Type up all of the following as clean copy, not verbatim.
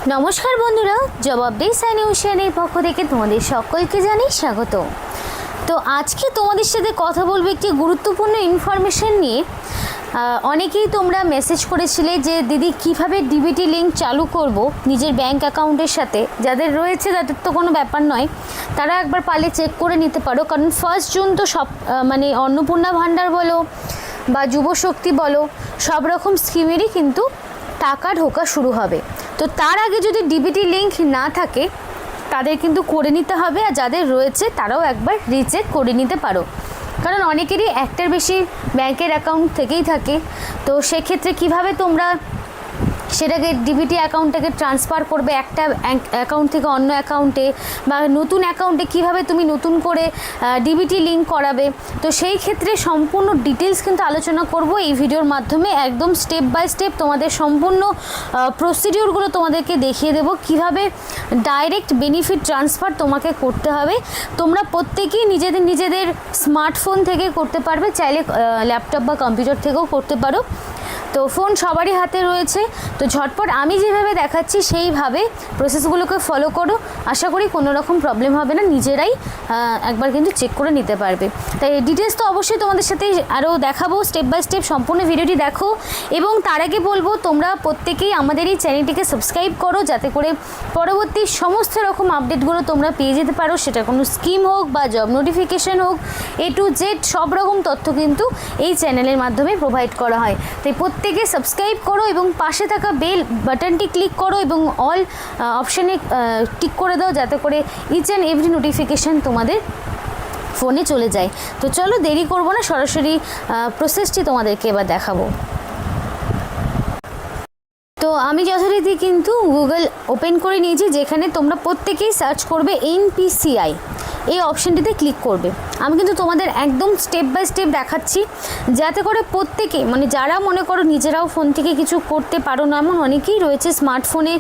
নমস্কার বন্ধুরা, জবাব দেই সাইনি হুসেনের পক্ষ থেকে তোমাদের সকলকে জানাই স্বাগত। তো আজকে তোমাদের সাথে কথা বলবো একটি গুরুত্বপূর্ণ ইনফরমেশন নিয়ে। অনেকেই তোমরা মেসেজ করেছিলে যে দিদি কিভাবে ডিবিটি লিঙ্ক চালু করব নিজের ব্যাংক অ্যাকাউন্টের সাথে। যাদের রয়েছে তাদের তো কোনো ব্যাপার নয়, তারা একবার পারলে চেক করে নিতে পারো, কারণ 1 জুন তো সব মানে অন্নপূর্ণা ভাণ্ডার বলো বা যুবশক্তি বলো, সব রকম স্কিমেরই কিন্তু টাকা ঢোকা শুরু হবে। তো তার আগে যদি ডিবিটি লিঙ্ক না থাকে তাদের কিন্তু করে নিতে হবে, আর যাদের রয়েছে তারাও একবার রিচেক করে নিতে পারো, কারণ অনেকেরই একটার বেশি ব্যাংকের অ্যাকাউন্ট থেকেই থাকে। তো সেক্ষেত্রে কিভাবে তোমরা সেটাকে ডিবিটি অ্যাকাউন্টটাকে ট্রান্সফার করবে একটা অ্যাকাউন্ট থেকে অন্য অ্যাকাউন্টে, বা নতুন অ্যাকাউন্টে কিভাবে তুমি নতুন করে ডিবিটি লিঙ্ক করাবে, তো সেই ক্ষেত্রে সম্পূর্ণ ডিটেলস কিন্তু আলোচনা করব এই ভিডিওর মাধ্যমে। একদম স্টেপ বাই স্টেপ তোমাদের সম্পূর্ণ প্রসিডিওরগুলো তোমাদেরকে দেখিয়ে দেবো, কিভাবে ডাইরেক্ট বেনিফিট ট্রান্সফার তোমাকে করতে হবে। তোমরা প্রত্যেকেই নিজেদের স্মার্টফোন থেকে করতে পারবে, চাইলে ল্যাপটপ বা কম্পিউটার থেকেও করতে পারো। তো ফোন সবারই হাতে রয়েছে, তো ঝটপট আমি যেভাবে দেখাচ্ছি সেইভাবে প্রসেসগুলোকে ফলো করো। আশা করি কোনো রকম প্রবলেম হবে না, নিজেরাই একবার কিন্তু চেক করে নিতে পারবে। তাই ডিটেলস তো অবশ্যই তোমাদের সাথে আরও দেখাবো, স্টেপ বাই স্টেপ সম্পূর্ণ ভিডিওটি দেখো। এবং তার আগে বলবো তোমরা প্রত্যেকেই আমাদের এই চ্যানেলটিকে সাবস্ক্রাইব করো, যাতে করে পরবর্তী সমস্ত রকম আপডেটগুলো তোমরা পেয়ে যেতে পারো। সেটা কোনো স্কিম হোক বা জব নোটিফিকেশান হোক, A to Z সব রকম তথ্য কিন্তু এই চ্যানেলের মাধ্যমে প্রোভাইড করা হয়। তাই প্রত্যেকে সাবস্ক্রাইব করো এবং পাশে থাকা বেল বাটনটি ক্লিক করো এবং অল অপশানে টিক করে দাও, যাতে করে ইচ অ্যান্ড এভরি নোটিফিকেশান তোমাদের ফোনে চলে যায়। তো চলো দেরি করবো না, সরাসরি প্রসেসটি তোমাদেরকে এবার দেখাবো। তো আমি যথারীতি কিন্তু গুগল ওপেন করে নিয়েছি, যেখানে তোমরা প্রত্যেকেই সার্চ করবে NPCI, এই অপশানটিতে ক্লিক করবে। আমি কিন্তু তোমাদের একদম স্টেপ বাই স্টেপ দেখাচ্ছি, যাতে করে প্রত্যেকে মানে যারা মনে করো নিজেরাও ফোন থেকে কিছু করতে পারো না, এমন অনেকেই রয়েছে স্মার্টফোনে,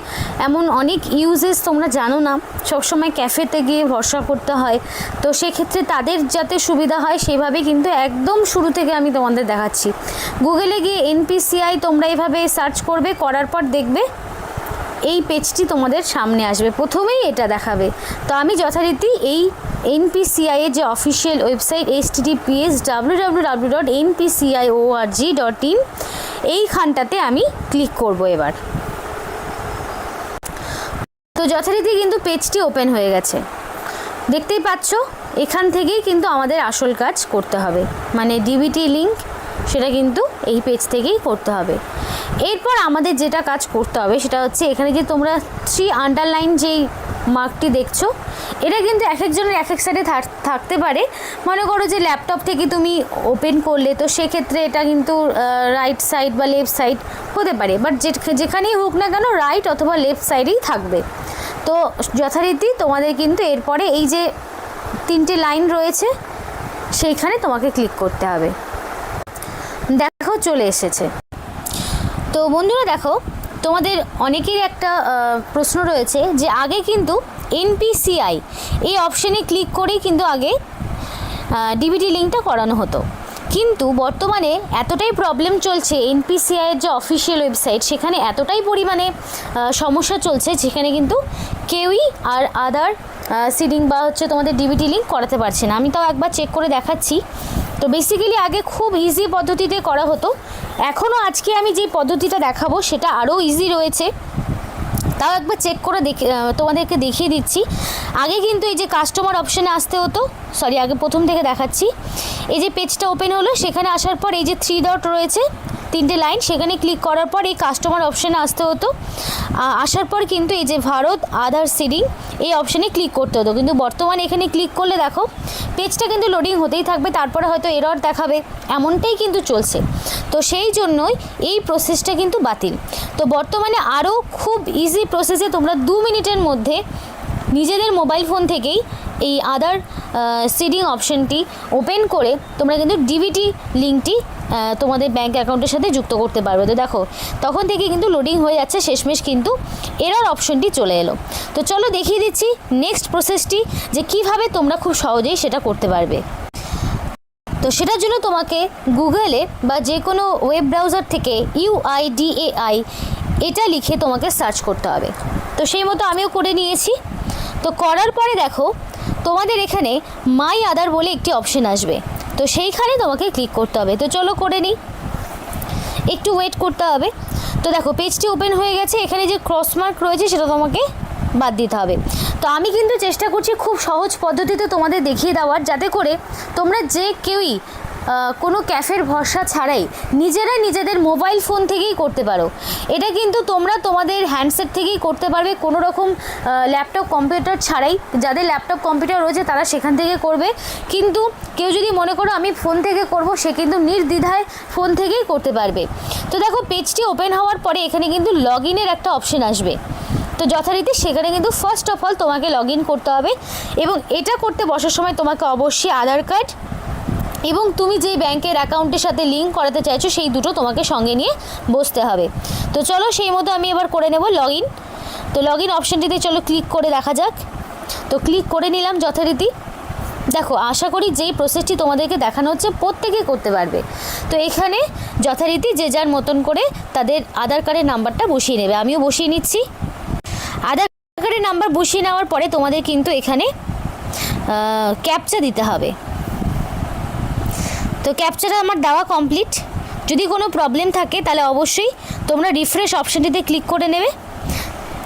এমন অনেক ইউজেস তোমরা জানো না, সবসময় ক্যাফেতে গিয়ে ভরসা করতে হয়। তো সেক্ষেত্রে তাদের যাতে সুবিধা হয় সেভাবে কিন্তু একদম শুরু থেকে আমি তোমাদের দেখাচ্ছি। গুগলে গিয়ে NPCI তোমরা এভাবে সার্চ করবে, করার পর দেখবে এই পেজটি তোমাদের সামনে আসবে, প্রথমেই এটা দেখাবে। তো আমি যথারীতি এই NPCI এর যে অফিসিয়াল ওয়েবসাইট https://www.npciorg.in এইখানটাতে আমি ক্লিক করব এবার। তো যথারীতি কিন্তু পেজটি ওপেন হয়ে গেছে, দেখতেই পাচ্ছ। এখান থেকেই কিন্তু আমাদের আসল কাজ করতে হবে, মানে ডিবিটি লিঙ্ক সেটা কিন্তু এই পেজ থেকেই করতে হবে। এরপর আমাদের যেটা কাজ করতে হবে সেটা হচ্ছে, এখানে যে তোমরা 3 আন্ডারলাইন যেই মার্কটি দেখছো, এটা কিন্তু এক একজনের এক এক সাইডে থাকতে পারে। মনে করো যে ল্যাপটপ থেকে তুমি ওপেন করলে, তো সেক্ষেত্রে এটা কিন্তু রাইট সাইড বা লেফট সাইড হতে পারে, বাট যেখানেই হোক না কেন রাইট অথবা লেফট সাইডেই থাকবে। তো যথারীতি তোমাদের কিন্তু এরপরে এই যে 3টে লাইন রয়েছে সেইখানে তোমাকে ক্লিক করতে হবে। দেখো চলে এসেছে। তো বন্ধুরা দেখো, তোমাদের অনেকেরই একটা প্রশ্ন রয়েছে যে আগে কিন্তু NPCI এই অপশানে ক্লিক করেই কিন্তু আগে ডিবিটি লিঙ্কটা করানো হতো, কিন্তু বর্তমানে এতটাই প্রবলেম চলছে NPCI এর যে অফিসিয়াল ওয়েবসাইট, সেখানে এতটাই পরিমাণে সমস্যা চলছে, যেখানে কিন্তু কেউই আর আদার সিডিং বা হচ্ছে তোমাদের ডিবিটি লিঙ্ক করাতে পারছে না। আমি তাও একবার চেক করে দেখাচ্ছি। তো বেসিক্যালি আগে খুব ইজি পদ্ধতিতে করা হতো, এখনও আজকে আমি যে পদ্ধতিটা দেখাবো সেটা আরও ইজি রয়েছে, তাও একবার চেক করে তোমাদেরকে দেখিয়ে দিচ্ছি। আগে কিন্তু এই যে কাস্টমার অপশানে আসতে হতো, সরি আগে প্রথম থেকে দেখাচ্ছি। এই যে পেজটা ওপেন হলো, সেখানে আসার পর এই যে 3 ডট রয়েছে, 3টে লাইন, সেখানে ক্লিক করার পর এই কাস্টমার অপশানে আসতে হতো। আসার পর কিন্তু এই যে ভারত আধার সিডিং এই অপশানে ক্লিক করতে হতো, কিন্তু বর্তমানে এখানে ক্লিক করলে দেখো পেজটা কিন্তু লোডিং হতেই থাকবে, তারপরে হয়তো এরর দেখাবে, এমনটাই কিন্তু চলছে। তো সেই জন্যই এই প্রসেসটা কিন্তু বাতিল। তো বর্তমানে আরও খুব ইজি প্রসেসে তোমরা 2 মিনিটের মধ্যে নিজেদের মোবাইল ফোন থেকেই এই আদার সিডিং অপশানটি ওপেন করে তোমরা কিন্তু ডিবিটি লিঙ্কটি তোমাদের ব্যাঙ্ক অ্যাকাউন্টের সাথে যুক্ত করতে পারবে। তো দেখো তখন থেকে কিন্তু লোডিং হয়ে যাচ্ছে, শেষমেশ কিন্তু এরর অপশনটি চলে এলো। তো চলো দেখিয়ে দিচ্ছি নেক্সট প্রসেসটি, যে কিভাবে তোমরা খুব সহজেই সেটা করতে পারবে। তো সেটার জন্য তোমাকে গুগলে বা যে কোনো ওয়েব ব্রাউজার থেকে UIDAI এটা লিখে তোমাকে সার্চ করতে হবে। তো তো সেই মতো আমিও করে নিয়েছি। তো করার পরে দেখো তোমাদের এখানে মাই আদার বলে একটি অপশন আসবে, তো সেইখানে তোমাকে ক্লিক করতে হবে। তো চলো করে নিই, একটু ওয়েট করতে হবে। তো দেখো পেজটি ওপেন হয়ে গেছে, এখানে যে ক্রসমার্ক রয়েছে সেটা তোমাকে বাদ দিতে হবে। তো আমি কিন্তু চেষ্টা করছি খুব সহজ পদ্ধতিতে তোমাদের দেখিয়ে দেওয়ার, যাতে করে তোমরা যে কেউই কোনো ক্যাফের ভরসা ছাড়াই নিজেরাই নিজেদের মোবাইল ফোন থেকেই করতে পারো। এটা কিন্তু তোমরা তোমাদের হ্যান্ডসেট থেকেই করতে পারবে, কোনো রকম ল্যাপটপ কম্পিউটার ছাড়াই। যাদের ল্যাপটপ কম্পিউটার রয়েছে তারা সেখান থেকে করবে, কিন্তু কেউ যদি মনে করো আমি ফোন থেকে করব, সে কিন্তু নির্দ্বিধায় ফোন থেকেই করতে পারবে। তো দেখো পেজটি ওপেন হওয়ার পরে এখানে কিন্তু লগ ইনের একটা অপশন আসবে। তো যথারীতি সেখানে কিন্তু ফার্স্ট অফ অল তোমাকে লগ ইন করতে হবে, এবং এটা করতে বসার সময় তোমাকে অবশ্যই আধার কার্ড এবং তুমি যেই ব্যাংকের অ্যাকাউন্টের সাথে লিঙ্ক করাতে চাইছো সেই দুটো তোমাকে সঙ্গে নিয়ে বসতে হবে। তো চলো সেই মতো আমি এবার করে নেব লগ ইন। তো লগ ইন অপশানটিতে চলো ক্লিক করে দেখা যাক। তো ক্লিক করে নিলাম যথারীতি। দেখো আশা করি যেই প্রসেসটি তোমাদেরকে দেখানো হচ্ছে প্রত্যেকে করতে পারবে। তো এখানে যথারীতি যে যার মতন করে তাদের আধার কার্ডের নাম্বারটা বসিয়ে নেবে, আমিও বসিয়ে নিচ্ছি। আধার কার্ডের নাম্বার বসিয়ে নেওয়ার পরে তোমাদের কিন্তু এখানে ক্যাপচা দিতে হবে। তো ক্যাপচাটা আমার দেওয়া কমপ্লিট। যদি কোনো প্রবলেম থাকে তাহলে অবশ্যই তোমরা রিফ্রেশ অপশানটিতে ক্লিক করে নেবে।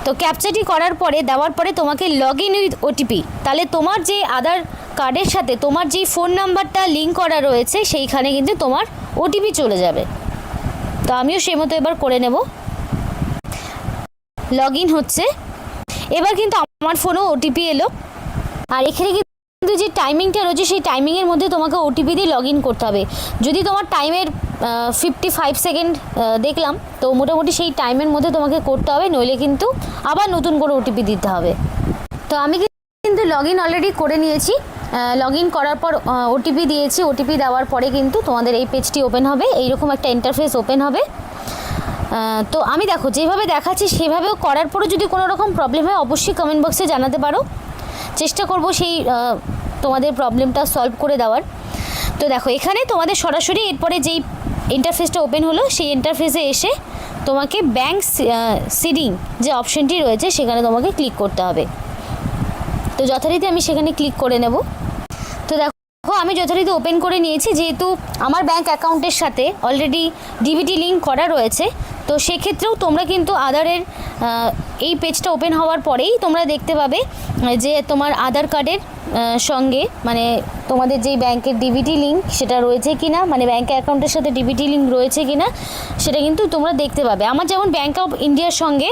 তো ক্যাপচাটি করার পরে দেওয়ার পরে তোমাকে লগ ইন উইথ ওটিপি, তাহলে তোমার যে আধার কার্ডের সাথে তোমার যেই ফোন নাম্বারটা লিঙ্ক করা রয়েছে সেইখানে কিন্তু তোমার ওটিপি চলে যাবে। তো আমিও সেই মতো এবার করে নেব। লগ ইন হচ্ছে, এবার কিন্তু আমার ফোনেও ওটিপি এলো। আর এখানে কিন্তু যে টাইমিংটা রয়েছে সেই টাইমিংয়ের মধ্যে তোমাকে ওটিপি দিয়ে লগ ইন করতে হবে। যদি তোমার টাইমের 55 সেকেন্ড দেখলাম, তো মোটামুটি সেই টাইমের মধ্যে তোমাকে করতে হবে, নইলে কিন্তু আবার নতুন করে ওটিপি দিতে হবে। তো আমি কিন্তু লগ ইন অলরেডি করে নিয়েছি। লগ ইন করার পর ওটিপি দিয়েছি, ওটিপি দেওয়ার পরে কিন্তু তোমাদের এই পেজটি ওপেন হবে, এইরকম একটা ইন্টারফেস ওপেন হবে। তো আমি দেখো যেভাবে দেখাচ্ছি সেভাবেও করার পরও যদি কোনো রকম প্রবলেম হয় অবশ্যই কমেন্ট বক্সে জানাতে পারো, চেষ্টা করব সেই তোমাদের প্রবলেমটা সলভ করে দেওয়ার। তো দেখো এখানে তোমাদের সরাসরি এরপরে যেই ইন্টারফেসটা ওপেন হলো সেই ইন্টারফেসে এসে তোমাকে ব্যাংক সিডিং যে অপশানটি রয়েছে সেখানে তোমাকে ক্লিক করতে হবে। তো যথারীতি আমি সেখানে ক্লিক করে নেব। তো দেখো আমি যথারীতি ওপেন করে নিয়েছি, যেহেতু আমার ব্যাংক অ্যাকাউন্টের সাথে অলরেডি ডিবিটি লিঙ্ক করা রয়েছে। তো সেক্ষেত্রেও তোমরা কিন্তু আধারের এই পেজটা ওপেন হওয়ার পরেই তোমরা দেখতে পাবে যে তোমার আধার কার্ডের সঙ্গে মানে তোমাদের যেই ব্যাংকের ডিবিটি লিঙ্ক সেটা রয়েছে কি না, মানে ব্যাংক অ্যাকাউন্টের সাথে ডিবিটি লিঙ্ক রয়েছে কি না সেটা কিন্তু তোমরা দেখতে পাবে। আমার যেমন ব্যাংক অফ ইন্ডিয়ার সঙ্গে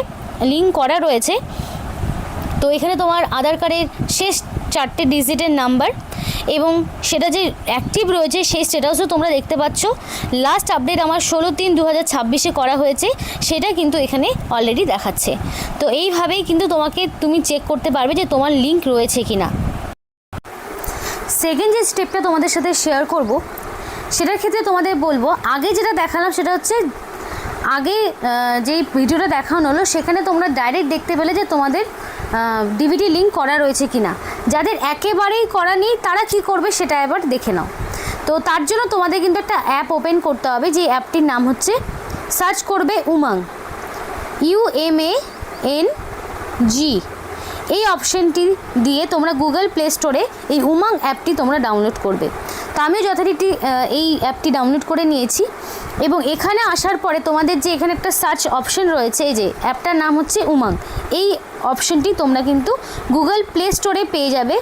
লিঙ্ক করা রয়েছে, তো এখানে তোমার আধার কার্ডের শেষ 4টে ডিজিটের নাম্বার এবং সেটা যে অ্যাক্টিভ রয়েছে সেই স্ট্যাটাসও তোমরা দেখতে পাচ্ছ। লাস্ট আপডেট আমার 16/3/2026 করা হয়েছে, সেটা কিন্তু এখানে অলরেডি দেখাচ্ছে। তো এইভাবেই কিন্তু তুমি চেক করতে পারবে যে তোমার লিঙ্ক রয়েছে কি না। সেকেন্ড যে স্টেপটা তোমাদের সাথে শেয়ার করব সেটার ক্ষেত্রে তোমাদের বলবো, আগে যেটা দেখালাম সেটা হচ্ছে আগে যেই ভিডিওটা দেখানো হলো সেখানে তোমরা ডাইরেক্ট দেখতে পেলে যে তোমাদের ডিবিটি লিঙ্ক করা রয়েছে কি না। যাদের একেবারেই করা নেই তারা কি করবে সেটা এবার দেখে নাও। তো তার জন্য তোমাদের কিন্তু একটা অ্যাপ ওপেন করতে হবে, যে অ্যাপটির নাম হচ্ছে, সার্চ করবে উমাং, UMANG। এই অপশানটি দিয়ে তোমরা গুগল প্লে স্টোরে এই উমাং অ্যাপটি তোমরা ডাউনলোড করবে। তো আমিও যথারীতি এই অ্যাপটি ডাউনলোড করে নিয়েছি, এবং এখানে আসার পরে তোমাদের যে এখানে একটা সার্চ অপশন রয়েছে, এই যে অ্যাপটার নাম হচ্ছে উমাং, এই অপশনটি তোমরা কিন্তু গুগল প্লে স্টোরে পেয়ে যাবে।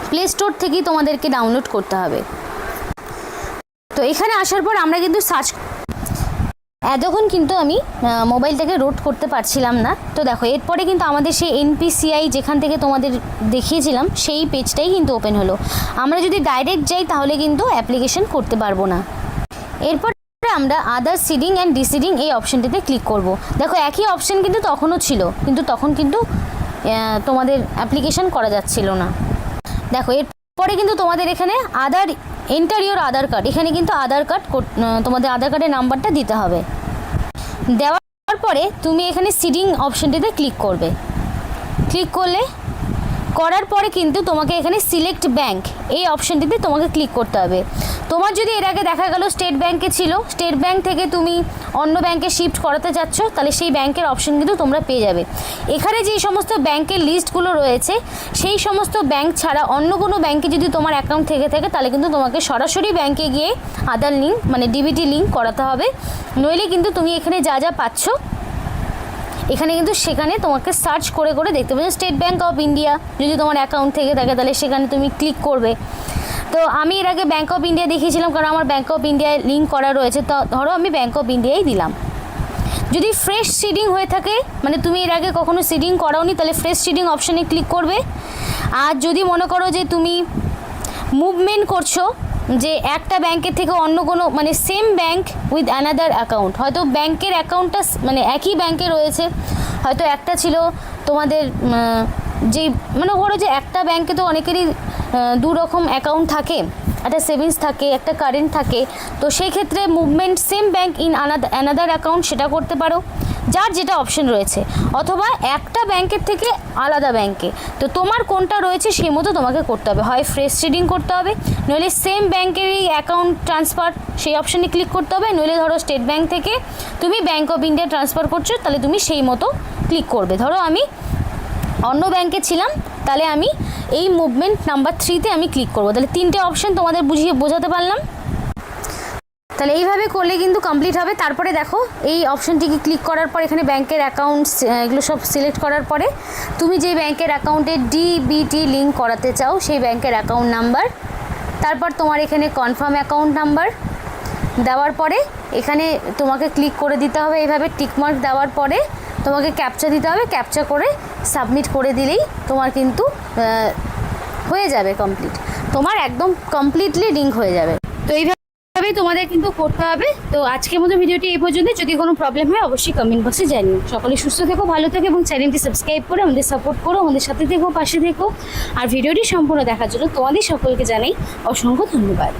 প্লে স্টোর থেকেই তোমাদেরকে ডাউনলোড করতে হবে। তো এখানে আসার পর আমরা কিন্তু এতক্ষণ কিন্তু আমি মোবাইলটাকে রোড করতে পারছিলাম না। তো দেখো এরপরে কিন্তু আমাদের সেই NPCI যেখান থেকে তোমাদের দেখিয়েছিলাম সেই পেজটাই কিন্তু ওপেন হলো। আমরা যদি ডাইরেক্ট যাই তাহলে কিন্তু অ্যাপ্লিকেশন করতে পারবো না। এরপর আমরা আদার সিডিং অ্যান্ড ডিসিডিং এই অপশানটিতে ক্লিক করব। দেখো একই অপশান কিন্তু তখনও ছিল, কিন্তু তখন কিন্তু তোমাদের অ্যাপ্লিকেশন করা যাচ্ছিল না। দেখো এরপরে কিন্তু তোমাদের এখানে এন্টার ইওর আধার কার্ড, এখানে কিন্তু আধার কার্ড তোমাদের আধার কার্ডের নাম্বারটা দিতে হবে। দেওয়ার পরে তুমি এখানে সিডিং অপশানটিতে ক্লিক করবে। ক্লিক করলে করার পরে কিন্তু তোমাকে এখানে সিলেক্ট ব্যাংক এই অপশানটিতে তোমাকে ক্লিক করতে হবে। তোমার যদি এর আগে দেখা গেল স্টেট ব্যাংকে ছিল, স্টেট ব্যাংক থেকে তুমি অন্য ব্যাংকে শিফট করাতে যাচ্ছ, তাহলে সেই ব্যাংকের অপশান কিন্তু তোমরা পেয়ে যাবে। এখানে যেই সমস্ত ব্যাংকের লিস্টগুলো রয়েছে সেই সমস্ত ব্যাংক ছাড়া অন্য কোনো ব্যাংকে যদি তোমার অ্যাকাউন্ট থেকে থাকে তাহলে কিন্তু তোমাকে সরাসরি ব্যাংকে গিয়ে আধার লিঙ্ক মানে ডিবিটি লিঙ্ক করাতে হবে। নইলে কিন্তু তুমি এখানে যা যা পাচ্ছ এখানে কিন্তু সেখানে তোমাকে সার্চ করে করে দেখতে পাচ্ছ স্টেট ব্যাংক অফ ইন্ডিয়া যদি তোমার অ্যাকাউন্ট থেকে থাকে তাহলে সেখানে তুমি ক্লিক করবে। তো আমি এর আগে ব্যাংক অফ ইন্ডিয়া দেখিয়েছিলাম কারণ আমার ব্যাংক অফ ইন্ডিয়ায় লিঙ্ক করা রয়েছে, তো ধরো আমি ব্যাংক অফ ইন্ডিয়াই দিলাম। যদি ফ্রেশ সিডিং হয়ে থাকে মানে তুমি এর আগে কখনো সিডিং করাওনি তাহলে ফ্রেশ সিডিং অপশানে ক্লিক করবে। আর যদি মনে করো যে তুমি মুভমেন্ট করছো যে একটা ব্যাংকের থেকে অন্য কোনো মানে same bank with another account, হয়তো ব্যাংকের অ্যাকাউন্টটা মানে একই ব্যাংকে রয়েছে, হয়তো একটা ছিল তোমাদের যেই মনে করো যে একটা ব্যাংকে তো অনেকেরই দু রকম অ্যাকাউন্ট থাকে, একটা সেভিংস থাকে একটা কারেন্ট থাকে, তো সেই ক্ষেত্রে movement same bank in another account সেটা করতে পারো, যার যেটা অপশন রয়েছে, অথবা একটা ব্যাংকের থেকে আলাদা ব্যাংকে। তো তোমার কোনটা রয়েছে সেই মতো তোমাকে করতে হবে, হয় ফ্রেশ সিডিং করতে হবে, নইলে সেম ব্যাংকেরই অ্যাকাউন্ট ট্রান্সফার সেই অপশানে ক্লিক করতে হবে, নইলে ধরো স্টেট ব্যাংক থেকে তুমি ব্যাংক অফ ইন্ডিয়া ট্রান্সফার করছো তাহলে তুমি সেই মতো ক্লিক করবে। ধরো আমি অন্য ব্যাংকে ছিলাম তাহলে আমি এই মুভমেন্ট নাম্বার 3তে আমি ক্লিক করব। তাহলে 3টে অপশান তোমাদের বোঝাতে পারলাম। তাহলে এইভাবে করলে কিন্তু কমপ্লিট হবে। তারপরে দেখো এই অপশানটিকে ক্লিক করার পর এখানে ব্যাংকের অ্যাকাউন্টস এগুলো সব সিলেক্ট করার পরে তুমি যেই ব্যাংকের অ্যাকাউন্টে ডিবিটি লিঙ্ক করাতে চাও সেই ব্যাংকের অ্যাকাউন্ট নাম্বার, তারপর তোমার এখানে কনফার্ম অ্যাকাউন্ট নাম্বার দেওয়ার পরে এখানে তোমাকে ক্লিক করে দিতে হবে। এইভাবে টিকমার্ক দেওয়ার পরে তোমাকে ক্যাপচা দিতে হবে, ক্যাপচা করে সাবমিট করে দিলেই তোমার কিন্তু হয়ে যাবে কমপ্লিট, তোমার একদম কমপ্লিটলি লিঙ্ক হয়ে যাবে। তো এইভাবেই তোমাদের কিন্তু করতে হবে। তো আজকের মতো ভিডিওটি এই পর্যন্ত, যদি কোনো প্রবলেম হয় অবশ্যই কমেন্ট বক্সে জানিও। সকলে সুস্থ থেকো, ভালো থেকো এবং চ্যানেলটি সাবস্ক্রাইব করে আমাদের সাপোর্ট করো, আমাদের সাথে থেকো, পাশে থেকো। আর ভিডিওটি সম্পূর্ণ দেখার জন্য তোমাদের সকলকে জানাই অসংখ্য ধন্যবাদ।